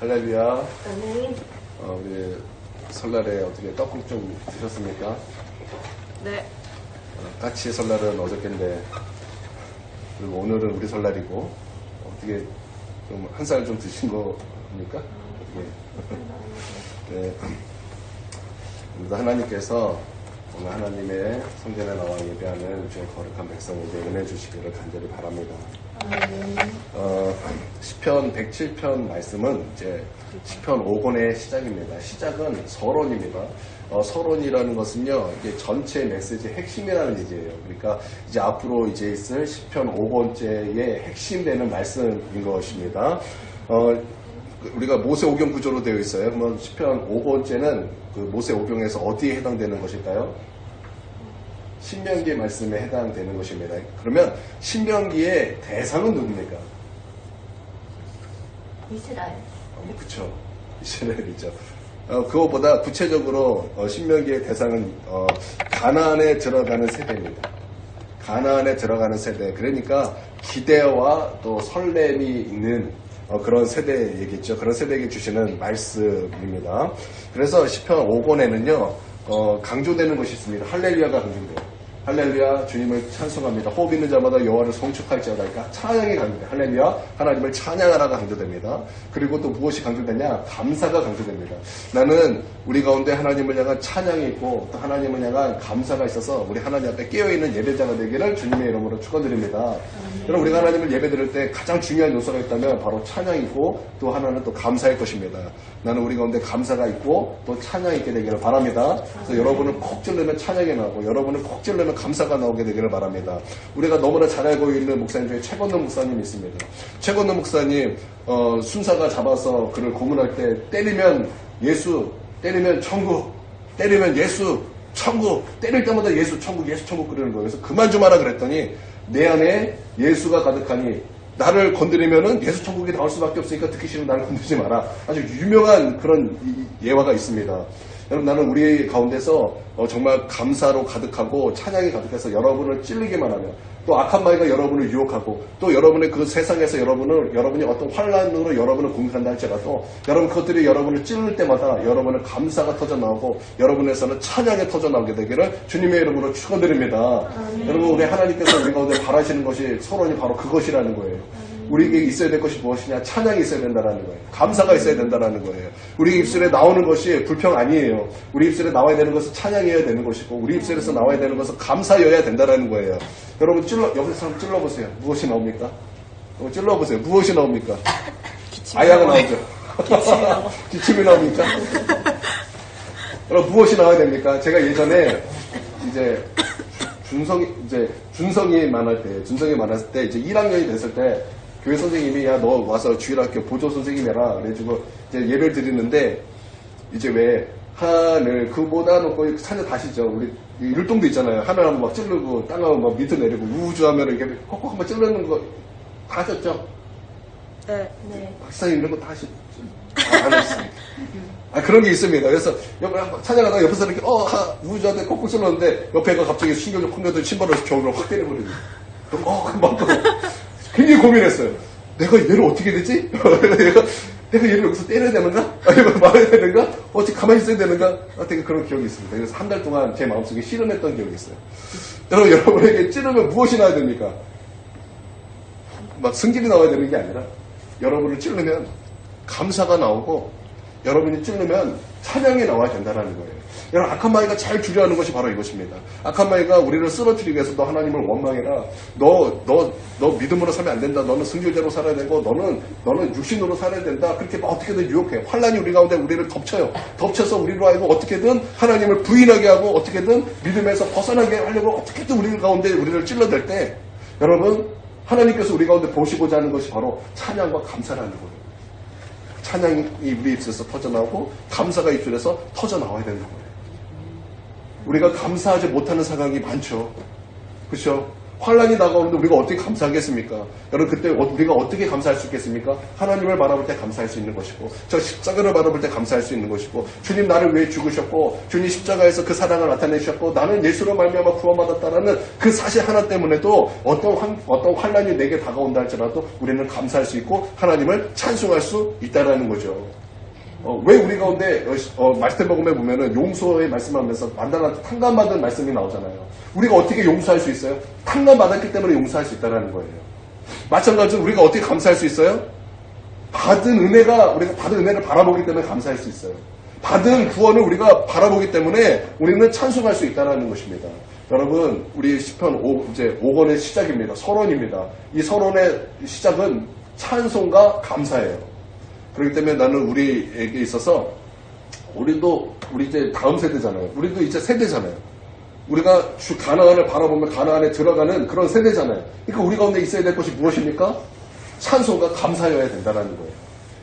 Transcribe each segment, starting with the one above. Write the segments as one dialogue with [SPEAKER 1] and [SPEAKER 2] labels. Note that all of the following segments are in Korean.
[SPEAKER 1] 할렐루야.
[SPEAKER 2] 아멘.
[SPEAKER 1] 우리 설날에 어떻게 떡국 좀 드셨습니까?
[SPEAKER 2] 네.
[SPEAKER 1] 까치 설날은 어저께인데, 그리고 오늘은 우리 설날이고, 어떻게 좀 한 살 좀 드신 겁니까? 네. 우리도 하나님께서 오늘 하나님의 성전에 나와 예배하는 주의 거룩한 백성에게 은혜 주시기를 간절히 바랍니다. 시편 107편 말씀은 이제 시편 5권의 시작입니다. 시작은 서론입니다. 서론이라는 것은요, 이게 전체 메시지의 핵심이라는 얘기예요. 그러니까 이제 앞으로 이제 있을 시편 5권째의 핵심되는 말씀인 것입니다. 우리가 모세오경 구조로 되어 있어요. 그러면 시편 5권째는 그 모세오경에서 어디에 해당되는 것일까요? 신명기의 말씀에 해당되는 것입니다. 그러면 신명기의 대상은 누굽니까?
[SPEAKER 2] 이스라엘.
[SPEAKER 1] 그쵸. 이스라엘이죠. 그것보다 구체적으로 신명기의 대상은 가나안에 들어가는 세대입니다. 가나안에 들어가는 세대. 그러니까 기대와 또 설렘이 있는 그런 세대 얘기죠. 그런 세대에게 주시는 말씀입니다. 그래서 시편 5권에는요, 강조되는 것이 있습니다. 할렐루야가 강조돼요. 할렐루야, 주님을 찬송합니다. 호흡 있는 자마다 여호와를 송축할지어다. 그러니까 찬양이 강조돼요. 할렐루야, 하나님을 찬양하라가 강조됩니다. 그리고 또 무엇이 강조되냐? 감사가 강조됩니다. 나는 우리 가운데 하나님을 향한 찬양이 있고 또 하나님을 향한 감사가 있어서 우리 하나님 앞에 깨어있는 예배자가 되기를 주님의 이름으로 축원드립니다. 여러분, 우리가 하나님을 예배드릴 때 가장 중요한 요소가 있다면 바로 찬양이고 또 하나는 또 감사일 것입니다. 나는 우리 가운데 감사가 있고 또 찬양이 있게 되기를 바랍니다. 그래서 여러분은 콕 찔르면 찬양이 나오고 여러분은 콕 찔르면 감사가 나오게 되기를 바랍니다. 우리가 너무나 잘 알고 있는 목사님 중에 최건노 목사님이 있습니다. 최건노 목사님 순사가 잡아서 그를 고문할 때 때리면 예수, 때리면 천국, 때리면 예수, 천국, 때릴 때마다 예수, 천국, 예수, 천국 그러는 거예요. 그래서 그만 좀 하라 그랬더니 내 안에 예수가 가득하니 나를 건드리면은 예수 천국이 나올 수밖에 없으니까 듣기 싫으면 나를 건드리지 마라. 아주 유명한 그런 예화가 있습니다. 여러분, 나는 우리 가운데서 정말 감사로 가득하고 찬양이 가득해서 여러분을 찔르기만 하면 또 악한 마귀가 여러분을 유혹하고 또 여러분의 그 세상에서 여러분이 어떤 환란으로 여러분을 공격한다 할지라도 여러분 그것들이 여러분을 찔를 때마다 여러분은 감사가 터져나오고 여러분에서는 찬양이 터져나오게 되기를 주님의 이름으로 축원드립니다. 여러분, 우리 하나님께서 우리 가운데 바라시는 것이 서론이 바로 그것이라는 거예요. 우리에게 있어야 될 것이 무엇이냐? 찬양이 있어야 된다는 거예요. 감사가 있어야 된다는 거예요. 우리 입술에 나오는 것이 불평 아니에요. 우리 입술에 나와야 되는 것은 찬양이어야 되는 것이고 우리 입술에서 나와야 되는 것은 감사여야 된다는 거예요. 여러분, 옆에 사람 찔러보세요. 무엇이 나옵니까? 찔러보세요. 무엇이 나옵니까? 아야가 나오죠. 기침이 나옵니까? 여러분, 무엇이 나와야 됩니까? 제가 예전에 준성이 많았을 때 이제 1학년이 됐을 때 교회 선생님이 야, 너 와서 주일학교 보조 선생님 해라. 그래가지고 이제 예배를 드리는데 이제 왜 하늘 그보다 놓고 산에 다시죠. 우리 율동도 있잖아요. 하늘 한번 막 찌르고 땅 한번 막 밑으로 내리고 우주 하면 이렇게 콕콕 한번 찌르는 거 다 하셨죠?
[SPEAKER 2] 네.
[SPEAKER 1] 박사님 이런 거 다 안 했습니다. 그런 게 있습니다. 그래서 찬양하다가 옆에서 이렇게 우주한테 콕콕 찔렀는데 옆에가 갑자기 신경을 콩 내더니 신발을 벽으로 확 때려버리고 금방 굉장히 고민했어요. 내가 얘를 어떻게 되지? 내가 얘를 여기서 때려야 되는가? 이걸 말해야 되는가? 어떻게 가만히 있어야 되는가? 되게 그런 기억이 있습니다. 그래서 한 달 동안 제 마음속에 씨름했던 기억이 있어요. 여러분에게 찌르면 무엇이 나와야 됩니까? 막 승질이 나와야 되는 게 아니라 여러분을 찌르면 감사가 나오고 여러분이 찌르면 찬양이 나와야 된다는 거예요. 여러분, 악한 마귀가 제일 두려워하는 것이 바로 이것입니다. 악한 마귀가 우리를 쓰러뜨리기 위해서 너 하나님을 원망해라. 너 믿음으로 살면 안 된다. 너는 승질대로 살아야 되고 너는 육신으로 살아야 된다. 그렇게 어떻게든 유혹해. 환란이 우리 가운데 우리를 덮쳐요. 덮쳐서 우리로 알고 어떻게든 하나님을 부인하게 하고 어떻게든 믿음에서 벗어나게 하려고 어떻게든 우리 가운데 우리를 찔러댈 때 여러분, 하나님께서 우리 가운데 보시고자 하는 것이 바로 찬양과 감사라는 거예요. 찬양이 우리 입술에서 터져나오고 감사가 입술에서 터져나와야 된다는 거예요. 우리가 감사하지 못하는 상황이 많죠. 그렇죠? 환란이 다가오는데 우리가 어떻게 감사하겠습니까? 여러분 그때 우리가 어떻게 감사할 수 있겠습니까? 하나님을 바라볼 때 감사할 수 있는 것이고 저 십자가를 바라볼 때 감사할 수 있는 것이고 주님 나를 위해 죽으셨고 주님 십자가에서 그 사랑을 나타내셨고 나는 예수로 말미암아 구원받았다라는 그 사실 하나 때문에도 어떤 환란이 내게 다가온다 할지라도 우리는 감사할 수 있고 하나님을 찬송할 수 있다라는 거죠. 왜 우리 가운데 마스터복음에 보면은 용서의 말씀하면서 만나는 탕감받은 말씀이 나오잖아요. 우리가 어떻게 용서할 수 있어요? 탕감받았기 때문에 용서할 수 있다는 거예요. 마찬가지로 우리가 어떻게 감사할 수 있어요? 우리가 받은 은혜를 바라보기 때문에 감사할 수 있어요. 받은 구원을 우리가 바라보기 때문에 우리는 찬송할 수 있다는 것입니다. 여러분, 우리 시편 5권의 시작입니다. 서론입니다. 이 서론의 시작은 찬송과 감사예요. 그렇기 때문에 나는 우리에게 있어서 우리 이제 다음 세대잖아요. 우리도 이제 세대잖아요. 우리가 가나안을 바라보면 가나안에 들어가는 그런 세대잖아요. 그러니까 우리 가운데 있어야 될 것이 무엇입니까? 찬송과 감사여야 된다는 거예요.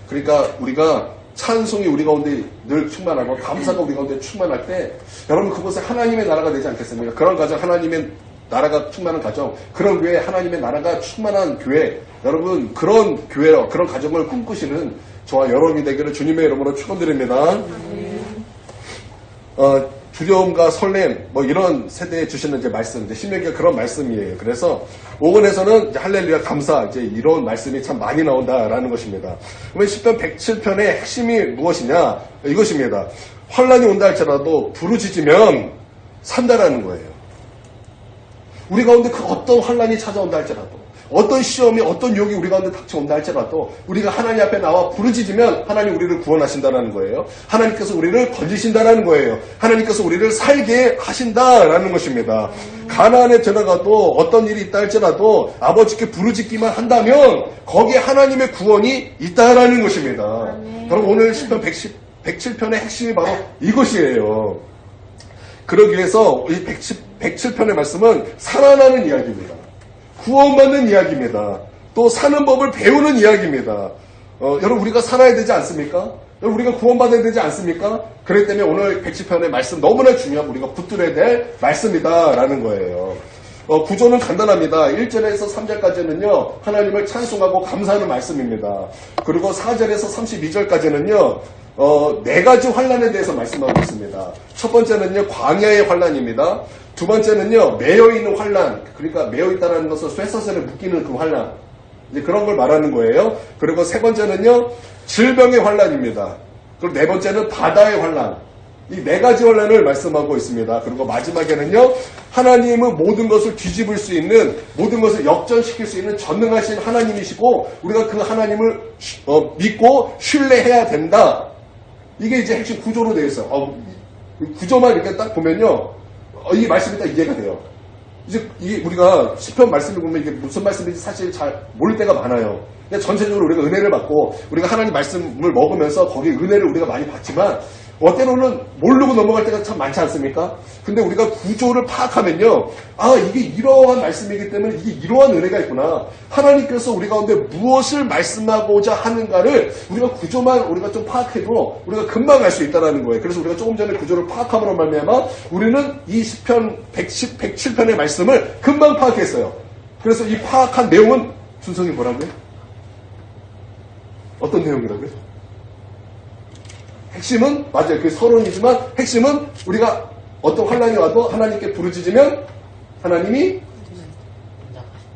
[SPEAKER 1] 그러니까 우리가 찬송이 우리 가운데 늘 충만하고 감사가 우리 가운데 충만할 때 여러분 그곳에 하나님의 나라가 되지 않겠습니까? 그런 가정 하나님의 나라가 충만한 가정, 그런 교회 하나님의 나라가 충만한 교회, 여러분 그런 교회와 그런 가정을 꿈꾸시는 저와 여러분이 되기를 주님의 이름으로 축원드립니다. 두려움과 설렘 이런 세대에 주시는 이제 말씀, 이제 신명기가 그런 말씀이에요. 그래서 5권에서는 할렐루야 감사 이제 이런 말씀이 참 많이 나온다라는 것입니다. 그러면 시편 107편의 핵심이 무엇이냐? 이것입니다. 환란이 온다 할지라도 부르짖으면 산다라는 거예요. 우리 가운데 그 어떤 환란이 찾아온다 할지라도 어떤 시험이 어떤 유혹이 우리 가운데 닥쳐온다 할지라도 우리가 하나님 앞에 나와 부르짖으면 하나님 우리를 구원하신다는 거예요. 하나님께서 우리를 건지신다는 거예요. 하나님께서 우리를 살게 하신다라는 것입니다. 가나안에 들어가도 어떤 일이 있다 할지라도 아버지께 부르짖기만 한다면 거기에 하나님의 구원이 있다라는 것입니다. 여러분 오늘 시편 107편의 핵심이 바로 이것이에요. 그러기 위해서 이 107편의 말씀은 살아나는 이야기입니다. 구원받는 이야기입니다. 또 사는 법을 배우는 이야기입니다. 여러분 우리가 살아야 되지 않습니까? 여러분 우리가 구원받아야 되지 않습니까? 그렇기 때문에 오늘 110편의 말씀 너무나 중요하고 우리가 붙들어야 될 말씀이다라는 거예요. 구조는 간단합니다. 1절에서 3절까지는요 하나님을 찬송하고 감사하는 말씀입니다. 그리고 4절에서 32절까지는요 4가지 환란에 대해서 말씀하고 있습니다. 첫 번째는요 광야의 환란입니다. 두 번째는요 매여있는 환란, 그러니까 매여있다는 것은 쇠사슬에 묶이는 그 환란, 이제 그런 걸 말하는 거예요. 그리고 세 번째는요 질병의 환란입니다. 그리고 네 번째는 바다의 환란. 이 4가지 환란을 말씀하고 있습니다. 그리고 마지막에는요 하나님은 모든 것을 뒤집을 수 있는, 모든 것을 역전시킬 수 있는 전능하신 하나님이시고 우리가 그 하나님을 믿고 신뢰해야 된다. 이게 이제 핵심 구조로 되어 있어요. 구조만 이렇게 딱 보면요 이 말씀이 딱 이해가 돼요. 이제 이게 우리가 시편 말씀을 보면 이게 무슨 말씀인지 사실 잘 모를 때가 많아요. 근데 전체적으로 우리가 은혜를 받고 우리가 하나님 말씀을 먹으면서 거기 은혜를 우리가 많이 받지만 때로는 모르고 넘어갈 때가 참 많지 않습니까? 근데 우리가 구조를 파악하면요 이게 이러한 말씀이기 때문에 이게 이러한 은혜가 있구나. 하나님께서 우리 가운데 무엇을 말씀하고자 하는가를 우리가 구조만 우리가 좀 파악해도 우리가 금방 알 수 있다는 거예요. 그래서 우리가 조금 전에 구조를 파악함으로 말미암아 우리는 이 시편 107편의 말씀을 금방 파악했어요. 그래서 이 파악한 내용은 준성이 뭐라고요? 어떤 내용이라고요? 핵심은 맞아요. 그게 서론이지만 핵심은 우리가 어떤 환란이 와도 하나님께 부르짖으면 하나님이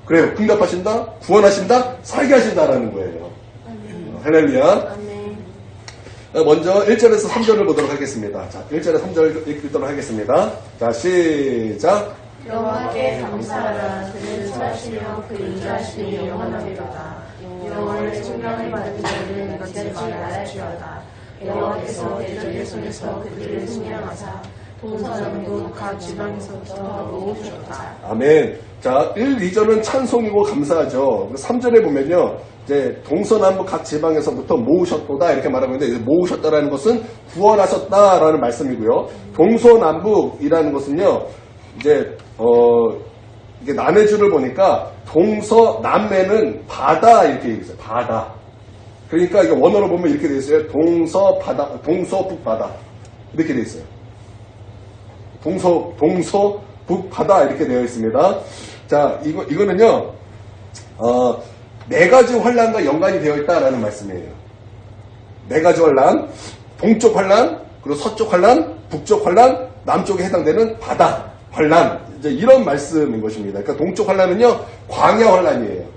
[SPEAKER 1] 그래요. 응답하신다, 구원하신다, 살게 하신다라는 거예요. 할렐루야. 먼저 1절에서 3절을 보도록 하겠습니다. 자, 1절에서 3절 읽도록 하겠습니다. 자, 시작.
[SPEAKER 2] 여호와께 감사하라. 그는 사시며 그 인자하심이 영원하리로다. 여호와의 총명을 받은 자는 잊지 말아야지어다. 여호와께서 대적의 손에서 그들을 승리하사 동서남북 각 지방에서부터 모으셨다.
[SPEAKER 1] 아멘. 자, 1, 2절은 찬송이고 감사하죠. 3절에 보면요, 이제 동서남북 각 지방에서부터 모으셨도다 이렇게 말하고 있는데, 이제 모으셨다라는 것은 구원하셨다라는 말씀이고요. 동서남북이라는 것은요, 이제 이게 남해주를 보니까 동서남해는 바다 이렇게 얘기했어요. 바다. 그러니까 이게 원어로 보면 이렇게 되어 있어요. 동서바다, 동서북바다 이렇게 되어 있어요. 동서북바다 이렇게 되어 있습니다. 자, 이거는요, 네 가지 환란과 연관이 되어 있다라는 말씀이에요. 네 가지 환란, 동쪽 환란, 그리고 서쪽 환란, 북쪽 환란, 남쪽에 해당되는 바다 환란, 이제 이런 말씀인 것입니다. 그러니까 동쪽 환란은요, 광야 환란이에요.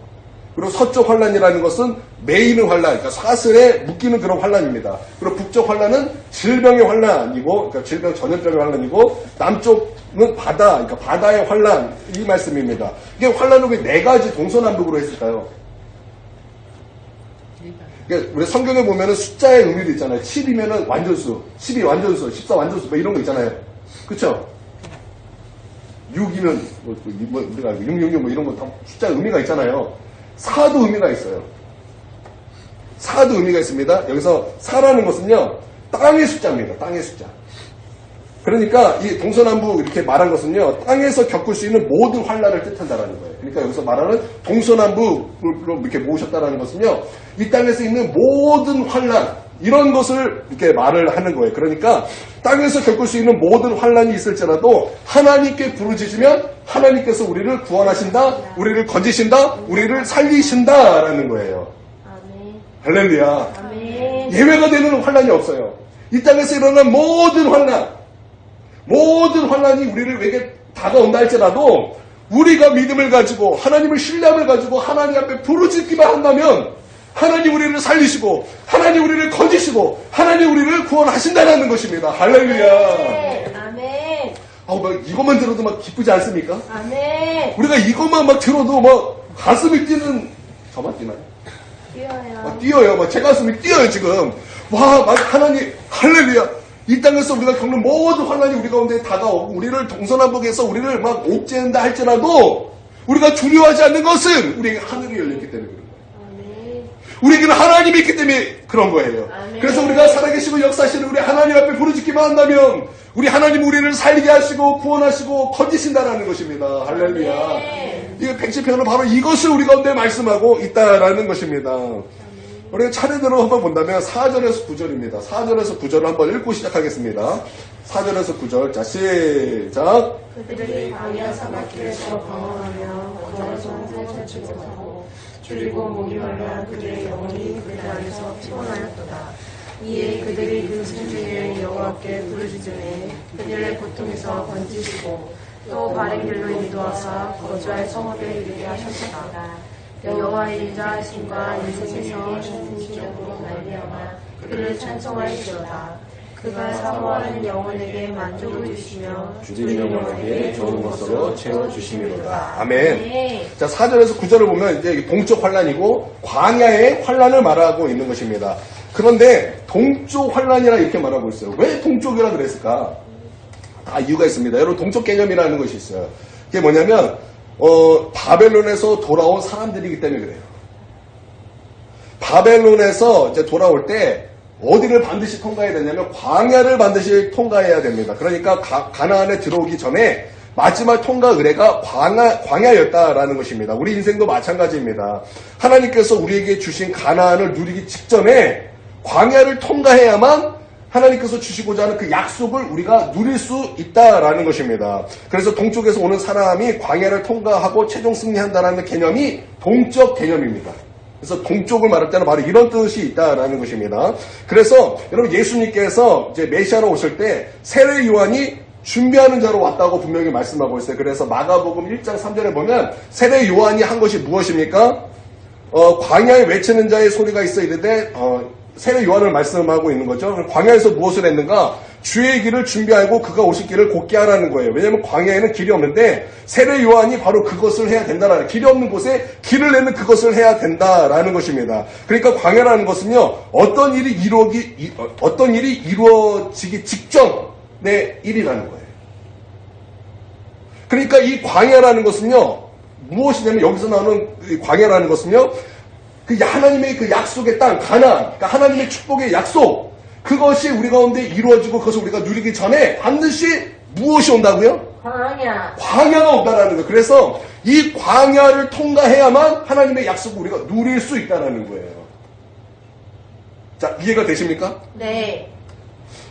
[SPEAKER 1] 그리고 서쪽 환란이라는 것은 메이는 환란, 그러니까 사슬에 묶이는 그런 환란입니다. 그리고 북쪽 환란은 질병의 환란이고, 그러니까 질병 전염병의 환란이고, 남쪽은 바다, 그러니까 바다의 환란, 이 말씀입니다. 이게 환란을 왜 네 가지 동서남북으로 했을까요? 그러니까 우리 성경에 보면은 숫자의 의미도 있잖아요. 7이면은 완전수, 12 완전수, 14 완전수, 뭐 이런 거 있잖아요. 그쵸? 6이면, 우리가 666 뭐 이런 거 다 숫자 의미가 있잖아요. 4도 의미가 있어요. 4도 의미가 있습니다. 여기서 4라는 것은요, 땅의 숫자입니다. 땅의 숫자. 그러니까 이 동서남북 이렇게 말한 것은요, 땅에서 겪을 수 있는 모든 환란을 뜻한다라는 거예요. 그러니까 여기서 말하는 동서남북으로 이렇게 모으셨다라는 것은요, 이 땅에서 있는 모든 환란, 이런 것을 이렇게 말을 하는 거예요. 그러니까 땅에서 겪을 수 있는 모든 환란이 있을지라도 하나님께 부르짖으면 하나님께서 우리를 구원하신다, 우리를 건지신다, 우리를 살리신다라는 거예요.
[SPEAKER 2] 아멘.
[SPEAKER 1] 할렐루야.
[SPEAKER 2] 아멘.
[SPEAKER 1] 예외가 되는 환란이 없어요. 이 땅에서 일어난 모든 환란이 우리를 다가온다 할지라도 우리가 믿음을 가지고 하나님을 신뢰함을 가지고 하나님 앞에 부르짖기만 한다면 하나님 우리를 살리시고 하나님 우리를 건지시고 하나님 우리를 구원하신다는 것입니다. 할렐루야.
[SPEAKER 2] 아멘.
[SPEAKER 1] 이것만 들어도 막 기쁘지 않습니까?
[SPEAKER 2] 아멘.
[SPEAKER 1] 우리가 이것만 막 들어도 막 가슴이 뛰는, 저만 뛰나요?
[SPEAKER 2] 뛰어요.
[SPEAKER 1] 뛰어요. 제 가슴이 뛰어요 지금. 하나님 할렐루야. 이 땅에서 우리가 겪는 모든 환란이 우리 가운데 다가오고 우리를 동서남북에서 우리를 막 옥죄한다 할지라도 우리가 두려워하지 않는 것은 우리에게 하늘이 열렸기 때문에 그런 거예요.
[SPEAKER 2] 아멘.
[SPEAKER 1] 우리에게는 하나님이 있기 때문에 그런 거예요.
[SPEAKER 2] 아멘.
[SPEAKER 1] 그래서 우리가 살아계시고 역사하시는 우리 하나님 앞에 부르짖기만 한다면 우리 하나님 우리를 살게 하시고 구원하시고 건지신다라는 것입니다. 할렐루야.
[SPEAKER 2] 아멘.
[SPEAKER 1] 이게 110편은 바로 이것을 우리 가운데 말씀하고 있다라는 것입니다. 우리가 차례대로 한번 본다면 4절에서 9절입니다. 4절에서 9절을 한번 읽고 시작하겠습니다. 4절에서 9절. 자, 시작.
[SPEAKER 2] 그들이 광야 사막길에서 방황하며 거절에서 살처치고 하고 줄이고 목이 말라 그들의 영혼이 그들 안에서 피곤하였도다. 이에 그들이 그 생중에 여호와께 부르짖으니 그들의 고통에서 건지시고 또 바른 길로 인도하사 거주할 성읍에 이르게 하셨도다. 여호와의 인자하심과 인생에서 신실적으로 말미암아 그를 찬송할지어다. 그가 사모하는 영혼에게 만족을 주시며
[SPEAKER 1] 주님 영혼에게 좋은 것으로 채워주심이로다. 아멘.
[SPEAKER 2] 네.
[SPEAKER 1] 자, 4절에서 9절을 보면 이제 동쪽 환란이고 광야의 환란을 말하고 있는 것입니다. 그런데 동쪽 환란이라 이렇게 말하고 있어요. 왜 동쪽이라 그랬을까? 다 이유가 있습니다. 여러분, 동쪽 개념이라는 것이 있어요. 그게 뭐냐면 바벨론에서 돌아온 사람들이기 때문에 그래요. 바벨론에서 이제 돌아올 때 어디를 반드시 통과해야 되냐면 광야를 반드시 통과해야 됩니다. 그러니까 가나안에 들어오기 전에 마지막 통과 의례가 광야였다라는 것입니다. 우리 인생도 마찬가지입니다. 하나님께서 우리에게 주신 가나안을 누리기 직전에 광야를 통과해야만 하나님께서 주시고자 하는 그 약속을 우리가 누릴 수 있다라는 것입니다. 그래서 동쪽에서 오는 사람이 광야를 통과하고 최종 승리한다라는 개념이 동적 개념입니다. 그래서 동쪽을 말할 때는 바로 이런 뜻이 있다라는 것입니다. 그래서 여러분 예수님께서 이제 메시아로 오실 때 세례 요한이 준비하는 자로 왔다고 분명히 말씀하고 있어요. 그래서 마가복음 1장 3절에 보면 세례 요한이 한 것이 무엇입니까? 광야에 외치는 자의 소리가 있어 이르되 세례 요한을 말씀하고 있는 거죠. 광야에서 무엇을 했는가? 주의 길을 준비하고 그가 오실 길을 곧게 하라는 거예요. 왜냐하면 광야에는 길이 없는데 세례 요한이 바로 그것을 해야 된다라는, 길이 없는 곳에 길을 내는 그것을 해야 된다라는 것입니다. 그러니까 광야라는 것은요, 어떤 일이 이루어지기 직전의 일이라는 거예요. 그러니까 이 광야라는 것은요, 무엇이냐면 여기서 나오는 이 광야라는 것은요, 그 하나님의 그 약속의 땅, 가나안, 그러니까 하나님의 축복의 약속, 그것이 우리 가운데 이루어지고 그것을 우리가 누리기 전에 반드시 무엇이 온다고요? 광야가 온다라는 거예요. 그래서 이 광야를 통과해야만 하나님의 약속을 우리가 누릴 수 있다는 거예요. 자, 이해가 되십니까?
[SPEAKER 2] 네.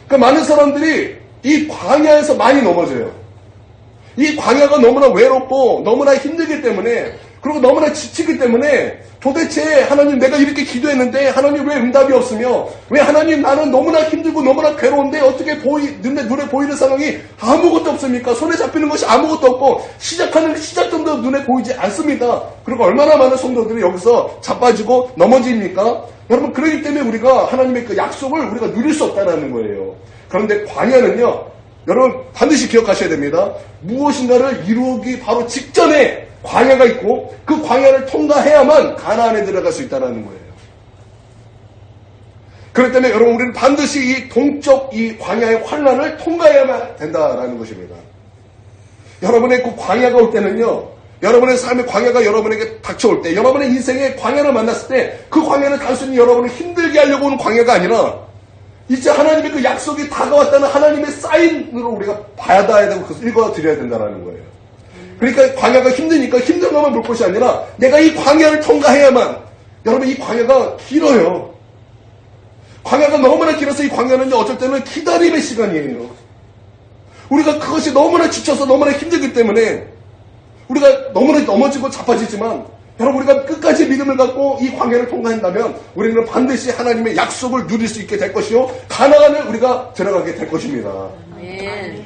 [SPEAKER 1] 그러니까 많은 사람들이 이 광야에서 많이 넘어져요. 이 광야가 너무나 외롭고 너무나 힘들기 때문에 그리고 너무나 지치기 때문에 도대체 하나님 내가 이렇게 기도했는데 하나님 왜 응답이 없으며 왜 하나님 나는 너무나 힘들고 너무나 괴로운데 어떻게 눈에 보이는 상황이 아무것도 없습니까? 손에 잡히는 것이 아무것도 없고 시작하는 시작점도 눈에 보이지 않습니다. 그리고 얼마나 많은 성도들이 여기서 자빠지고 넘어집니까? 여러분 그렇기 때문에 우리가 하나님의 그 약속을 우리가 누릴 수 없다는 거예요. 그런데 광야는요 여러분 반드시 기억하셔야 됩니다. 무엇인가를 이루기 바로 직전에 광야가 있고 그 광야를 통과해야만 가나안에 들어갈 수 있다는 거예요. 그렇기 때문에 여러분 우리는 반드시 이 동쪽 이 광야의 환란을 통과해야만 된다라는 것입니다. 여러분의 그 광야가 올 때는요. 여러분의 삶의 광야가 여러분에게 닥쳐올 때 여러분의 인생의 광야를 만났을 때 그 광야는 단순히 여러분을 힘들게 하려고 오는 광야가 아니라 이제 하나님의 그 약속이 다가왔다는 하나님의 사인으로 우리가 받아야 되고 그것을 읽어드려야 된다는 거예요. 그러니까 광야가 힘드니까 힘든 것만 볼 것이 아니라 내가 이 광야를 통과해야만 여러분 이 광야가 길어요. 광야가 너무나 길어서 이 광야는 어쩔 때는 기다림의 시간이에요. 우리가 그것이 너무나 지쳐서 너무나 힘들기 때문에 우리가 너무나 넘어지고 자빠지지만 여러분 우리가 끝까지 믿음을 갖고 이 광야를 통과한다면 우리는 반드시 하나님의 약속을 누릴 수 있게 될 것이요 가나안을 우리가 들어가게 될 것입니다.
[SPEAKER 2] 아멘.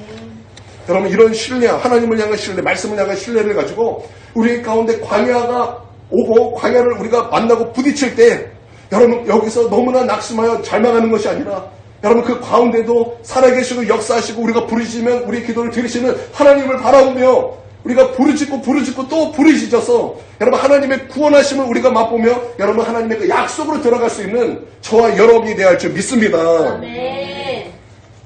[SPEAKER 1] 여러분 이런 신뢰, 하나님을 향한 신뢰, 말씀을 향한 신뢰를 가지고 우리 가운데 광야가 오고 광야를 우리가 만나고 부딪힐 때 여러분 여기서 너무나 낙심하여 절망하는 것이 아니라 여러분 그 가운데도 살아계시고 역사하시고 우리가 부르시면 우리 기도를 들으시는 하나님을 바라보며 우리가 부르짖고 또 부르짖어서 여러분 하나님의 구원하심을 우리가 맛보며 여러분 하나님의 그 약속으로 들어갈 수 있는 저와 여러분이 되어야 할 줄 믿습니다.
[SPEAKER 2] 아멘.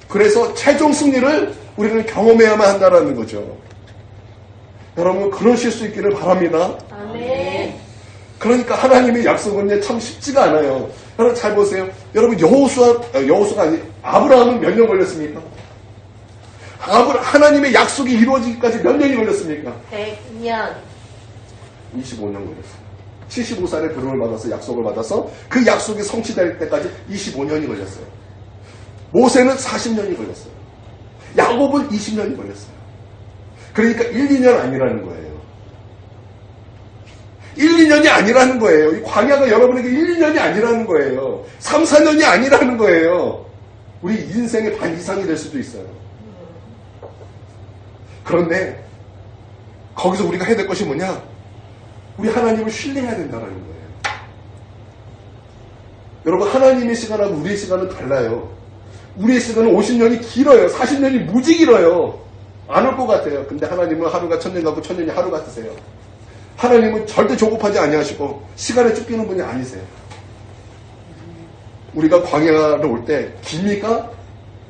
[SPEAKER 1] 그래서 최종 승리를 우리는 경험해야만 한다는 거죠. 여러분 그러실 수 있기를 바랍니다.
[SPEAKER 2] 아멘.
[SPEAKER 1] 그러니까 하나님의 약속은 참 쉽지가 않아요. 여러분 잘 보세요. 여러분 여호수아가 아니 아브라함은 몇 년 걸렸습니까? 하나님의 약속이 이루어지기까지 몇 년이 걸렸습니까?
[SPEAKER 2] 100년.
[SPEAKER 1] 25년 걸렸어요. 75살에 부름을 받아서 약속을 받아서 그 약속이 성취될 때까지 25년이 걸렸어요. 모세는 40년이 걸렸어요. 야곱은 20년이 걸렸어요. 그러니까 1, 2년 아니라는 거예요. 1, 2년이 아니라는 거예요. 이 광야가 여러분에게 1, 2년이 아니라는 거예요. 3, 4년이 아니라는 거예요. 우리 인생의 반 이상이 될 수도 있어요. 그런데 거기서 우리가 해야 될 것이 뭐냐? 우리 하나님을 신뢰해야 된다는 거예요. 여러분 하나님의 시간하고 우리의 시간은 달라요. 우리의 시간은 50년이 길어요. 40년이 무지 길어요. 안 올 것 같아요. 근데 하나님은 하루가 1000년 같고 1000년이 하루 같으세요. 하나님은 절대 조급하지 아니하시고 시간에 쫓기는 분이 아니세요. 우리가 광야를 올 때 깁니까?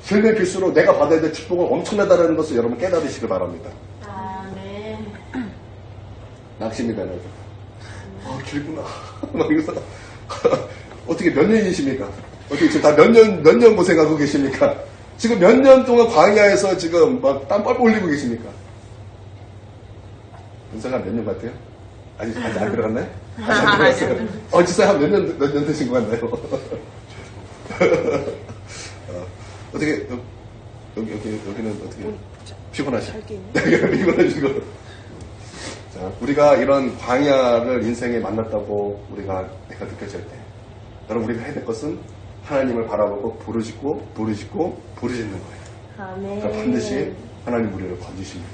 [SPEAKER 1] 길면 길수록 내가 받아야 될 축복은 엄청나다는 것을 여러분 깨달으시길 바랍니다.
[SPEAKER 2] 아멘.
[SPEAKER 1] 낙심이 되는 길구나. 막 이러면서 어떻게 몇 년이십니까? 어떻게 지금 다 몇 년 고생하고 계십니까? 지금 몇 년 동안 광야에서 지금 막 땀 뻘뻘 흘리고 계십니까? 은사가 몇 년 같아요? 아직 안 들어갔나요? 아직 안 들어갔어요. 진짜 한 몇 년 되신 것 같나요? 어떻게 여기는 어떻게 피곤하시죠? 피곤하시고 자, 우리가 이런 광야를 인생에 만났다고 우리가 내가 느껴질 때 여러분 우리가 해야 될 것은 하나님을 바라보고 부르짖는 거예요.
[SPEAKER 2] 아멘.
[SPEAKER 1] 그러니까 반드시 하나님 우리를 건지십니다.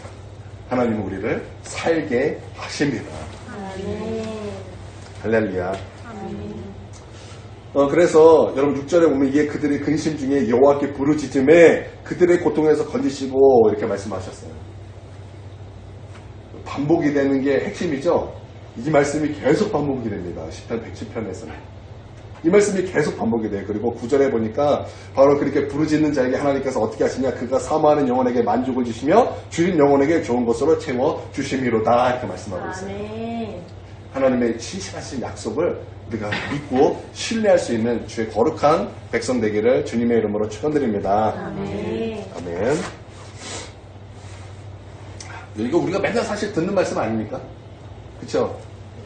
[SPEAKER 1] 하나님은 우리를 살게 하십니다.
[SPEAKER 2] 아멘.
[SPEAKER 1] 할렐루야. 그래서 여러분 6절에 보면 이게 그들의 근심 중에 여호와께 부르짖음에 그들의 고통에서 건지시고 이렇게 말씀하셨어요. 반복이 되는 게 핵심이죠. 이 말씀이 계속 반복이 됩니다. 10편 110편에서는. 이 말씀이 계속 반복이 돼요. 그리고 9절에 보니까 바로 그렇게 부르짖는 자에게 하나님께서 어떻게 하시냐. 그가 사모하는 영혼에게 만족을 주시며 주인 영혼에게 좋은 것으로 채워 주심이로다 이렇게 말씀하고 있어요.
[SPEAKER 2] 아멘.
[SPEAKER 1] 하나님의 신실하신 약속을 우리가 믿고 신뢰할 수 있는 주의 거룩한 백성 되기를 주님의 이름으로 축원드립니다.
[SPEAKER 2] 아멘.
[SPEAKER 1] 아멘. 이거 우리가 맨날 사실 듣는 말씀 아닙니까? 그렇죠?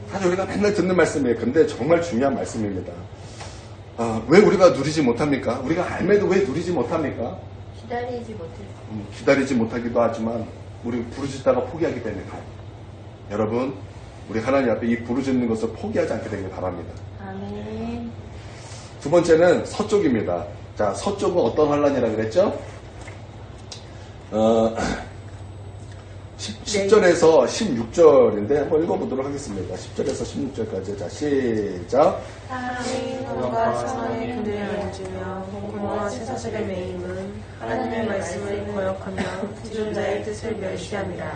[SPEAKER 1] 사실 우리가 맨날 듣는 말씀이에요. 근데 정말 중요한 말씀입니다. 왜 우리가 누리지 못합니까? 우리가 알매도 왜 누리지 못합니까?
[SPEAKER 2] 기다리지 못해.
[SPEAKER 1] 기다리지 못하기도 하지만 우리 부르짖다가 포기하기 때문에 가요. 여러분, 우리 하나님 앞에 이 부르짖는 것을 포기하지 않게 되길 바랍니다.
[SPEAKER 2] 아멘.
[SPEAKER 1] 두 번째는 서쪽입니다. 자, 서쪽은 어떤 환란이라고 그랬죠? 10절에서 16절인데 한번 읽어보도록 하겠습니다. 10절에서 16절까지. 자, 시작.
[SPEAKER 2] 하나님이 하늘과 사망의 그늘에 앉으며 공공과 쇠사슬의 매임은 하나님의 말씀을 거역하며 지존자의 뜻을 멸시함이라.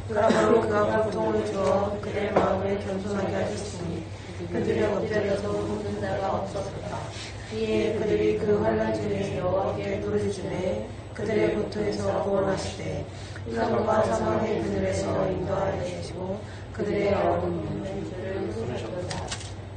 [SPEAKER 2] 그러므로 그가 고통을 주어 그들의 마음을 겸손하게 하셨으니 그들의 엎드려서 묻는 자가 없었다. 이에 그들이 그 환난 중에 여호와께 부르짖음에 그들의 고통에서 구원하시되 희망과 사망의 그늘에서 인도하여 주시고 그들의 어려운 문제를 풀으셨다.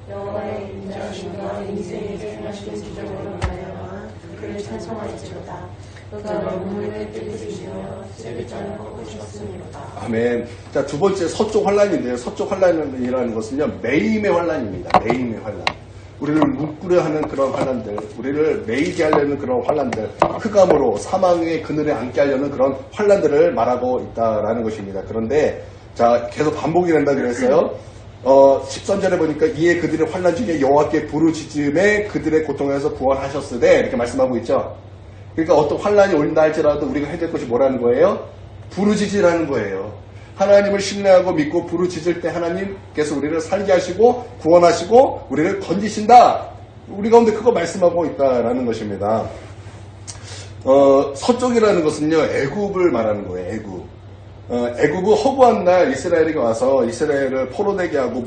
[SPEAKER 2] 여호와의 인자하심과 인생의 생하신 기적으로 말미암아 그를 찬송할지로다. 그가 만물을 깨뜨리시며 세계장을 꺾으셨으니로다.
[SPEAKER 1] 아멘. 자, 두 번째 서쪽 환란인데요. 서쪽 환란이라는 것은요, 매임의 환란입니다. 매임의 환란. 우리를 묶으려 하는 그런 환란들, 우리를 매이게 하려는 그런 환란들, 흑암으로 사망의 그늘에 앉게 하려는 그런 환란들을 말하고 있다라는 것입니다. 그런데 자, 계속 반복이 된다 그랬어요. 13절에 보니까 이에 그들의 환란 중에 여호와께 부르짖음에 그들의 고통에서 구원하셨으되 이렇게 말씀하고 있죠. 그러니까 어떤 환란이 온다 할지라도 우리가 해야 될 것이 뭐라는 거예요? 부르짖으라는 거예요. 하나님을 신뢰하고 믿고 부르짖을 때 하나님께서 우리를 살게 하시고 구원하시고 우리를 건지신다. 우리 가운데 그거 말씀하고 있다라는 것입니다. 서쪽이라는 것은요, 애굽을 말하는 거예요. 애굽. 애굽은 허구한 날 이스라엘에게 와서 이스라엘을 포로되게 하고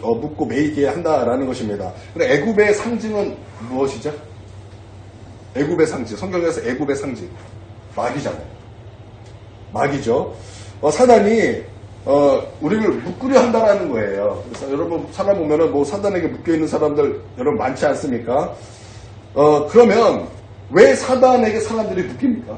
[SPEAKER 1] 묶고 매이게 한다라는 것입니다. 그런데 애굽의 상징은 무엇이죠? 애굽의 상징. 성경에서 애굽의 상징. 마귀잖아요. 마귀죠. 사단이 우리를 묶으려 한다라는 거예요. 그래서 여러분 살아보면은 뭐 사단에게 묶여 있는 사람들 여러분 많지 않습니까? 그러면 왜 사단에게 사람들이 묶입니까?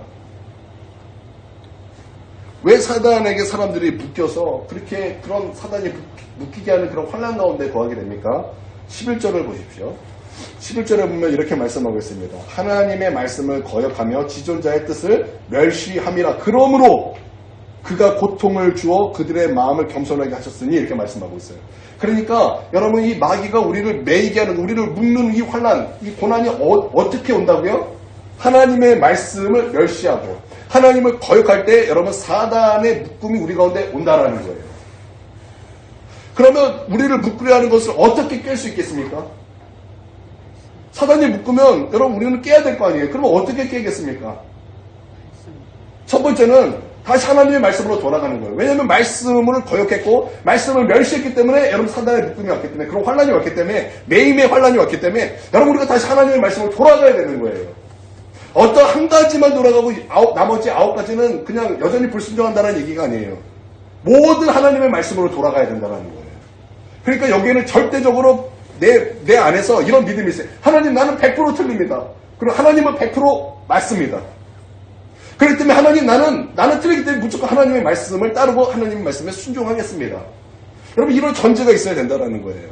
[SPEAKER 1] 왜 사단에게 사람들이 묶여서 그렇게 그런 사단이 묶이게 하는 그런 환난 가운데 거하게 됩니까? 11절을 보십시오. 11절에 보면 이렇게 말씀하고 있습니다. 하나님의 말씀을 거역하며 지존자의 뜻을 멸시함이라. 그러므로 그가 고통을 주어 그들의 마음을 겸손하게 하셨으니 이렇게 말씀하고 있어요. 그러니까 여러분 이 마귀가 우리를 매이게 하는 우리를 묶는 이 환난, 이 고난이 어떻게 온다고요? 하나님의 말씀을 멸시하고 하나님을 거역할 때 여러분 사단의 묶음이 우리 가운데 온다라는 거예요. 그러면 우리를 묶으려 하는 것을 어떻게 깰 수 있겠습니까? 사단이 묶으면 여러분 우리는 깨야 될 거 아니에요. 그러면 어떻게 깨겠습니까? 첫 번째는 다시 하나님의 말씀으로 돌아가는 거예요. 왜냐하면 말씀을 거역했고 말씀을 멸시했기 때문에 여러분 사단의 묶음이 왔기 때문에 그런 환란이 왔기 때문에 매임의 환란이 왔기 때문에 여러분 우리가 다시 하나님의 말씀으로 돌아가야 되는 거예요. 어떤 한 가지만 돌아가고 나머지 9가지는 그냥 여전히 불순종한다는 얘기가 아니에요. 모든 하나님의 말씀으로 돌아가야 된다는 거예요. 그러니까 여기에는 절대적으로 내 안에서 이런 믿음이 있어요. 하나님 나는 100% 틀립니다. 그리고 하나님은 100% 맞습니다. 그렇기 때문에 하나님 나는 틀리기 때문에 무조건 하나님의 말씀을 따르고 하나님의 말씀에 순종하겠습니다. 여러분 이런 전제가 있어야 된다는 거예요.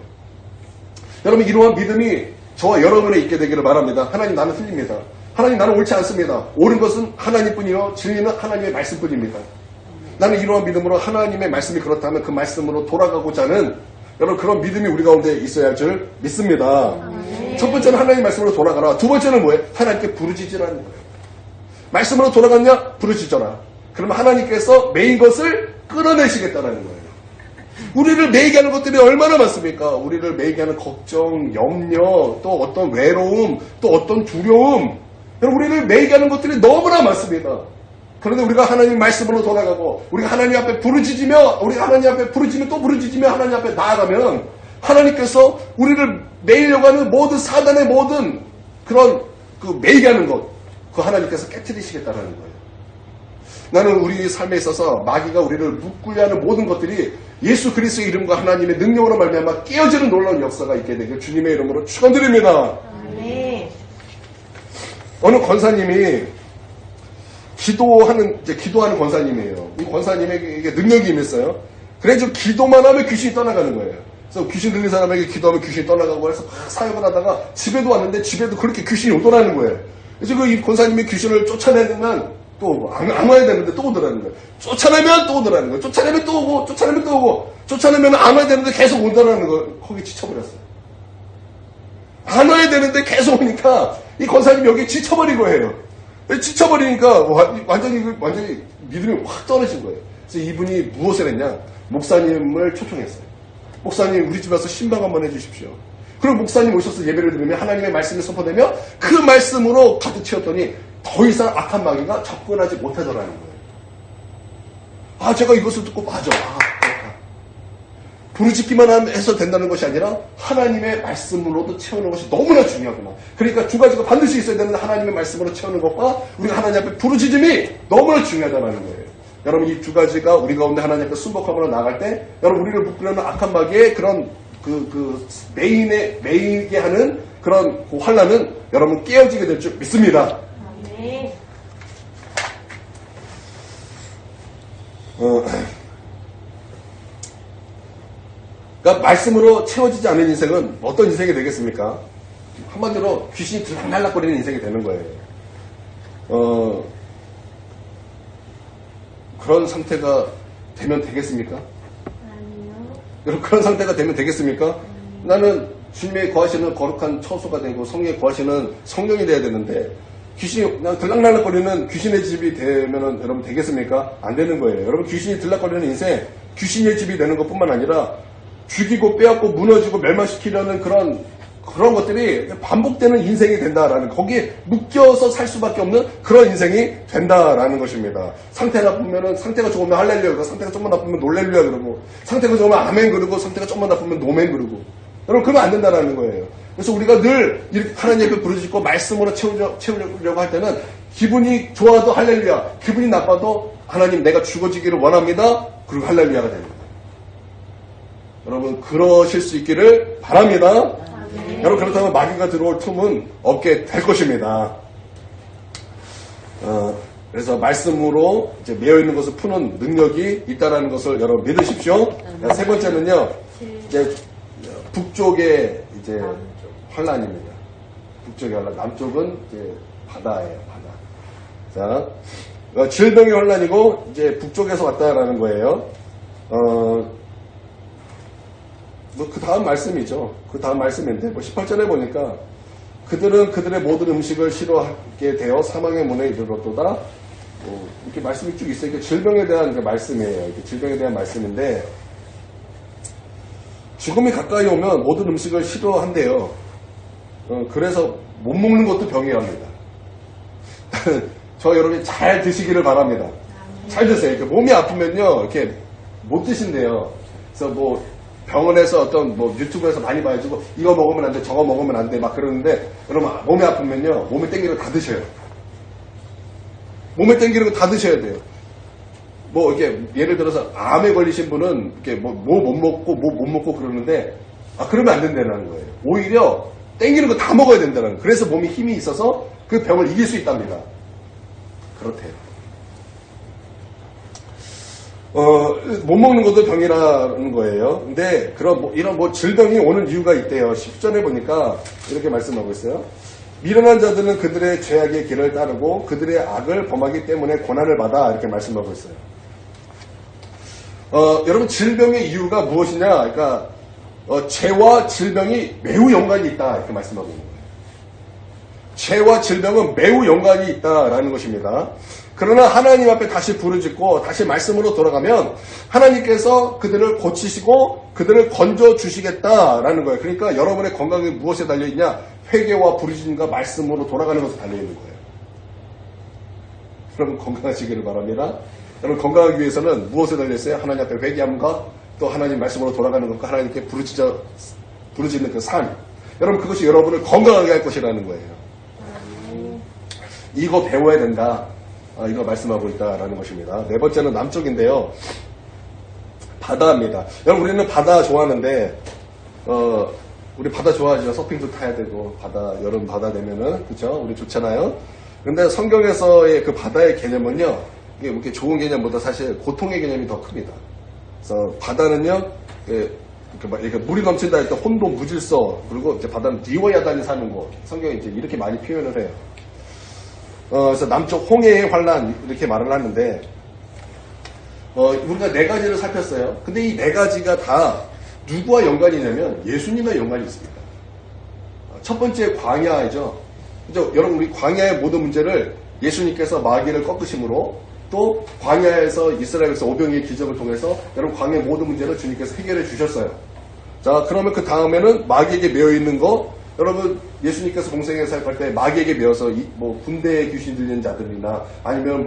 [SPEAKER 1] 여러분 이러한 믿음이 저와 여러분에 있게 되기를 바랍니다. 하나님 나는 틀립니다. 하나님 나는 옳지 않습니다. 옳은 것은 하나님뿐이요 진리는 하나님의 말씀뿐입니다. 나는 이러한 믿음으로 하나님의 말씀이 그렇다면 그 말씀으로 돌아가고자 하는 여러분 그런 믿음이 우리 가운데 있어야 할 줄 믿습니다. 첫 번째는 하나님의 말씀으로 돌아가라. 두 번째는 뭐예요? 하나님께 부르짖으라는 거예요. 말씀으로 돌아갔냐? 부르짖어라. 그러면 하나님께서 매인 것을 끌어내시겠다라는 거예요. 우리를 매이게 하는 것들이 얼마나 많습니까? 우리를 매이게 하는 걱정, 염려, 또 어떤 외로움, 또 어떤 두려움. 우리를 매이게 하는 것들이 너무나 많습니다. 그런데 우리가 하나님 말씀으로 돌아가고 우리가 하나님 앞에 부르짖으며 우리가 하나님 앞에 부르짖으며 또 부르짖으며 하나님 앞에 나아가면 하나님께서 우리를 매이려고 하는 모든 사단의 모든 그런 그 매이게 하는 것 그 하나님께서 깨트리시겠다라는 거예요. 나는 우리 삶에 있어서 마귀가 우리를 묶으려 하는 모든 것들이 예수 그리스도의 이름과 하나님의 능력으로 말미암아 깨어지는 놀라운 역사가 있게 되길 주님의 이름으로 축원드립니다.
[SPEAKER 2] 아멘.
[SPEAKER 1] 어느 권사님이 기도하는 권사님이에요. 이 권사님에게 능력이 임했어요. 그래서 기도만 하면 귀신이 떠나가는 거예요. 그래서 귀신 들린 사람에게 기도하면 귀신이 떠나가고 해서 막 사역을 하다가 집에도 왔는데 집에도 그렇게 귀신이 오더라는 거예요. 그래서 이 권사님이 귀신을 쫓아내는 또 오고, 안 와야 되는데 또 오더라는 거예요. 쫓아내면 또 오더라는 거예요. 쫓아내면 또 오고, 쫓아내면 또 오고, 쫓아내면 안 와야 되는데 계속 온다는 거예요. 거기 지쳐버렸어요. 안 와야 되는데 계속 오니까 이 권사님이 여기 지쳐버린 거예요. 지쳐버리니까 완전히 믿음이 확 떨어진 거예요. 그래서 이분이 무엇을 했냐? 목사님을 초청했어요. 목사님 우리 집에 와서 신방 한번 해주십시오. 그리고 목사님 오셔서 예배를 드리면 하나님의 말씀을 선포되며 그 말씀으로 가득 채웠더니 더 이상 악한 마귀가 접근하지 못하더라는 거예요. 아, 제가 이것을 듣고 맞아. 그렇다. 부르짖기만 해서 된다는 것이 아니라 하나님의 말씀으로도 채우는 것이 너무나 중요하구나. 그러니까 두 가지가 반드시 있어야 되는 하나님의 말씀으로 채우는 것과 우리가 하나님 앞에 부르짖음이 너무나 중요하다는 거예요. 여러분 이 두 가지가 우리 가운데 하나님 앞에 순복함으로 나갈 때 여러분 우리를 묶으려는 악한 마귀의 그런 메이게 하는 그런 그 환란은 여러분 깨어지게 될 줄 믿습니다.
[SPEAKER 2] 네.
[SPEAKER 1] 그러니까 말씀으로 채워지지 않은 인생은 어떤 인생이 되겠습니까? 한마디로 귀신이 들락날락거리는 인생이 되는 거예요. 그런 상태가 되면 되겠습니까?
[SPEAKER 2] 아니요.
[SPEAKER 1] 여러분 그런 상태가 되면 되겠습니까? 나는 주님의 거하시는 거룩한 처소가 되고 성령에 거하시는 성령이 돼야 되는데 귀신이 그냥 들락날락거리는 귀신의 집이 되면은 여러분 되겠습니까? 안 되는 거예요. 여러분 귀신이 들락거리는 인생 귀신의 집이 되는 것뿐만 아니라 죽이고 빼앗고 무너지고 멸망시키려는 그런 것들이 반복되는 인생이 된다라는 거기에 묶여서 살 수밖에 없는 그런 인생이 된다라는 것입니다. 상태가 나쁘면은 상태가 좋으면 할렐루야 그러고 상태가 조금만 나쁘면 놀렐루야 그러고 상태가 좋으면 아멘 그러고 상태가 조금만 나쁘면 노멘 그러고 여러분 그러면 안 된다라는 거예요. 그래서 우리가 늘 이렇게 하나님 앞에 부르짖고 말씀으로 채우려고 할 때는 기분이 좋아도 할렐루야, 기분이 나빠도 하나님 내가 죽어지기를 원합니다. 그리고 할렐루야가 됩니다. 여러분 그러실 수 있기를 바랍니다.
[SPEAKER 2] 네.
[SPEAKER 1] 여러분 그렇다면 마귀가 들어올 틈은 없게 될 것입니다. 그래서 말씀으로 이제 매여 있는 것을 푸는 능력이 있다라는 것을 여러분 믿으십시오. 세 번째는요, 이제 북쪽의 이제 환란입니다. 북쪽의 환란, 남쪽은 이제 바다예요, 바다. 자, 질병의 환란이고 이제 북쪽에서 왔다라는 거예요. 그 다음 말씀이죠. 그 다음 말씀인데, 18절에 보니까, 그들은 그들의 모든 음식을 싫어하게 되어 사망의 문에 이르렀도다. 이렇게 말씀이 쭉 있어요. 이게 질병에 대한 말씀이에요. 이게 질병에 대한 말씀인데, 죽음이 가까이 오면 모든 음식을 싫어한대요. 그래서 못 먹는 것도 병이라 합니다. 저 여러분이 잘 드시기를 바랍니다. 잘 드세요. 이렇게 몸이 아프면요, 이렇게 못 드신대요. 그래서 병원에서 어떤 유튜브에서 많이 봐가지고 이거 먹으면 안 돼, 저거 먹으면 안 돼 막 그러는데 여러분 몸이 아프면요 몸에 땡기는 거 다 드셔요. 몸에 땡기는 거 다 드셔야 돼요. 이게 예를 들어서 암에 걸리신 분은 이렇게 못 먹고 그러는데 그러면 안 된다는 거예요. 오히려 땡기는 거 다 먹어야 된다는 거예요. 그래서 몸에 힘이 있어서 그 병을 이길 수 있답니다. 그렇대요. 못 먹는 것도 병이라는 거예요. 근데 이런 질병이 오는 이유가 있대요. 10절에 보니까 이렇게 말씀하고 있어요. 미련한 자들은 그들의 죄악의 길을 따르고 그들의 악을 범하기 때문에 고난을 받아 이렇게 말씀하고 있어요. 여러분 질병의 이유가 무엇이냐? 그러니까 죄와 질병이 매우 연관이 있다 이렇게 말씀하고 있는 거예요. 죄와 질병은 매우 연관이 있다라는 것입니다. 그러나 하나님 앞에 다시 부르짖고 다시 말씀으로 돌아가면 하나님께서 그들을 고치시고 그들을 건져주시겠다라는 거예요. 그러니까 여러분의 건강이 무엇에 달려있냐? 회개와 부르짖음과 말씀으로 돌아가는 것에 달려있는 거예요. 여러분 건강하시기를 바랍니다. 여러분 건강하기 위해서는 무엇에 달려있어요? 하나님 앞에 회개함과 또 하나님 말씀으로 돌아가는 것과 하나님께 부르짖는 그 삶. 여러분 그것이 여러분을 건강하게 할 것이라는 거예요. 이거 배워야 된다. 이거 말씀하고 있다라는 것입니다. 네 번째는 남쪽인데요. 바다입니다. 여러분 우리는 바다 좋아하는데 우리 바다 좋아하죠. 서핑도 타야 되고 여름 바다 되면은 그렇죠? 우리 좋잖아요. 근데 성경에서의 그 바다의 개념은요. 이게 이렇게 좋은 개념보다 사실 고통의 개념이 더 큽니다. 그래서 바다는요. 이렇게 물이 넘친다 할 때 혼돈, 무질서 그리고 이제 바다는 니워야단이 사는 곳. 성경이 이제 이렇게 많이 표현을 해요. 그래서 남쪽 홍해의 환란 이렇게 말을 하는데 우리가 네 가지를 살폈어요. 근데 이 네 가지가 다 누구와 연관이냐면 예수님과 연관이 있습니다. 첫 번째 광야이죠. 그죠? 여러분 우리 광야의 모든 문제를 예수님께서 마귀를 꺾으심으로 또 광야에서 이스라엘에서 오병이의 기적을 통해서 여러분 광야의 모든 문제를 주님께서 해결해 주셨어요. 자, 그러면 그 다음에는 마귀에게 매여 있는 거, 여러분 예수님께서 공생에 살갈 때 마귀에게 매여서 뭐 군대에 귀신 들린 자들이나 아니면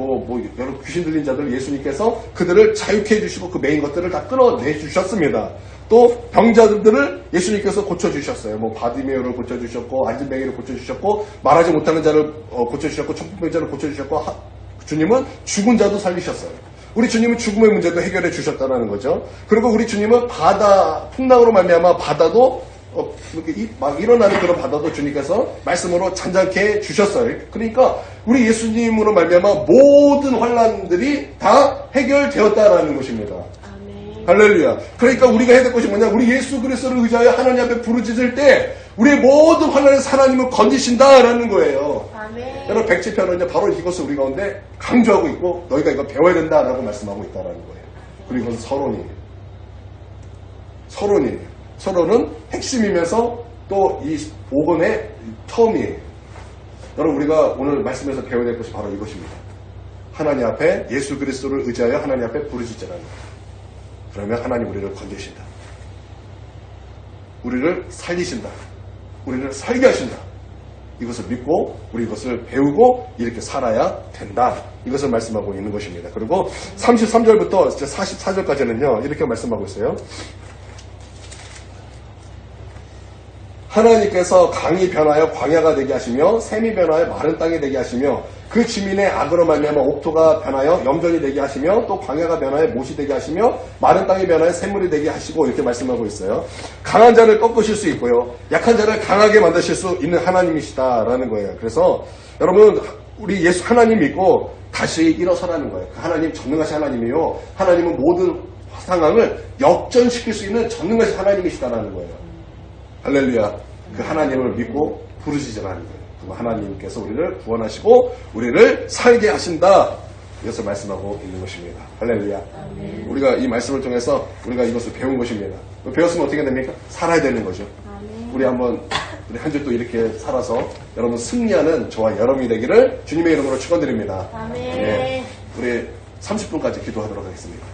[SPEAKER 1] 여러 귀신 들린 자들 예수님께서 그들을 자유케 해주시고 그 매인 것들을 다 끌어내 주셨습니다. 또 병자들을 예수님께서 고쳐주셨어요. 뭐 바디메오를 고쳐주셨고 안진뱅이를 고쳐주셨고 말하지 못하는 자를 고쳐주셨고 청풍병자를 고쳐주셨고 주님은 죽은 자도 살리셨어요. 우리 주님은 죽음의 문제도 해결해 주셨다는 거죠. 그리고 우리 주님은 바다 풍랑으로 말미암아 바다도 막 일어나는 그런 바다도 주님께서 말씀으로 잔잔케 해 주셨어요. 그러니까 우리 예수님으로 말미암아 모든 환난들이 다 해결되었다라는 것입니다.
[SPEAKER 2] 아멘.
[SPEAKER 1] 할렐루야. 그러니까 우리가 해야 될 것이 뭐냐? 우리 예수 그리스도를 의지하여 하나님 앞에 부르짖을 때 우리의 모든 환난에서 하나님을 건지신다라는 거예요.
[SPEAKER 2] 아멘.
[SPEAKER 1] 여러분 백지편은 바로 이것을 우리 가운데 강조하고 있고 너희가 이거 배워야 된다라고 말씀하고 있다라는 거예요. 그리고 이건 서론이에요. 서론은 핵심이면서 또 이 복음의 텀이에요. 여러분 우리가 오늘 말씀에서 배워야 될 것이 바로 이것입니다. 하나님 앞에 예수 그리스도를 의지하여 하나님 앞에 부르짖자라는 거예요. 그러면 하나님 우리를 건지신다. 우리를 살리신다. 우리를 살게 하신다. 이것을 믿고 우리 이것을 배우고 이렇게 살아야 된다. 이것을 말씀하고 있는 것입니다. 그리고 33절부터 44절까지는요. 이렇게 말씀하고 있어요. 하나님께서 강이 변하여 광야가 되게 하시며 샘이 변하여 마른 땅이 되게 하시며 그 지민의 악으로 말미암아 옥토가 변하여 염전이 되게 하시며 또 광야가 변하여 못이 되게 하시며 마른 땅이 변하여 샘물이 되게 하시고 이렇게 말씀하고 있어요. 강한 자를 꺾으실 수 있고요. 약한 자를 강하게 만드실 수 있는 하나님이시다라는 거예요. 그래서 여러분 우리 예수 하나님 믿고 다시 일어서라는 거예요. 그 하나님 전능하신 하나님이요. 하나님은 모든 상황을 역전시킬 수 있는 전능하신 하나님이시다라는 거예요. 할렐루야. 그 하나님을 믿고 부르짖으라는 거예요. 그 하나님께서 우리를 구원하시고 우리를 살게 하신다. 이것을 말씀하고 있는 것입니다. 할렐루야.
[SPEAKER 2] 아멘.
[SPEAKER 1] 우리가 이 말씀을 통해서 우리가 이것을 배운 것입니다. 배웠으면 어떻게 됩니까? 살아야 되는 거죠.
[SPEAKER 2] 아멘.
[SPEAKER 1] 우리 한번 우리 한 주 또 이렇게 살아서 여러분 승리하는 저와 여러분이 되기를 주님의 이름으로 축원드립니다.
[SPEAKER 2] 아멘.
[SPEAKER 1] 예, 우리 30분까지 기도하도록 하겠습니다.